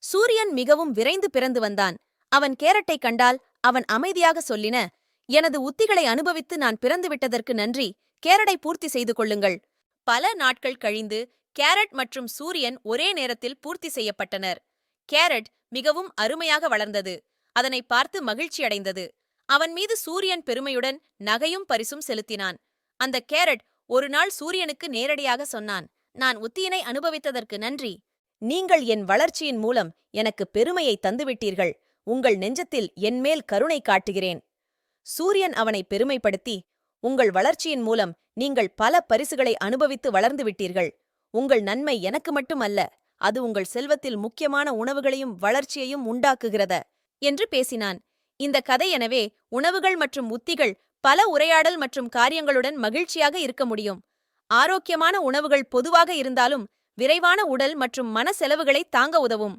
சூரியன் மிகவும் விரைந்து பிறந்து வந்தான். அவன் கேரட்டை கண்டால் அவன் அமைதியாக சொல்லின, எனது உத்திகளை அனுபவித்து நான் பிறந்துவிட்டதற்கு நன்றி. கேரட்டை பூர்த்தி செய்து கொள்ளுங்கள். பல நாட்கள் கழிந்து கேரட் மற்றும் சூரியன் ஒரே நேரத்தில் பூர்த்தி செய்யப்பட்டனர். கேரட் மிகவும் அருமையாக வளர்ந்தது. அதனை பார்த்து மகிழ்ச்சியடைந்தது. அவன் மீது சூரியன் பெருமையுடன் நகையும் பரிசும் செலுத்தினான். அந்த கேரட் ஒரு நாள் சூரியனுக்கு நேரடியாக சொன்னான், நான் உத்தியினை அனுபவித்ததற்கு நன்றி. நீங்கள் என் வளர்ச்சியின் மூலம் எனக்கு பெருமையை தந்துவிட்டீர்கள். உங்கள் நெஞ்சத்தில் என்மேல் கருணை காட்டுகிறேன். சூரியன் அவனை பெருமைப்படுத்தி, உங்கள் வளர்ச்சியின் மூலம் நீங்கள் பல பரிசுகளை அனுபவித்து வளர்ந்து விட்டீர்கள். உங்கள் நன்மை எனக்கு மட்டுமல்ல, அது உங்கள் செல்வத்தில் முக்கியமான உணவுகளையும் வளர்ச்சியையும் உண்டாக்குகிறத என்று பேசினான். இந்த கதை எனவே உணவுகள் மற்றும் உத்திகள் பல உரையாடல் மற்றும் காரியங்களுடன் மகிழ்ச்சியாக இருக்க முடியும். ஆரோக்கியமான உணவுகள் பொதுவாக இருந்தாலும் விரைவான உடல் மற்றும் மன செலவுகளை தாங்க உதவும்.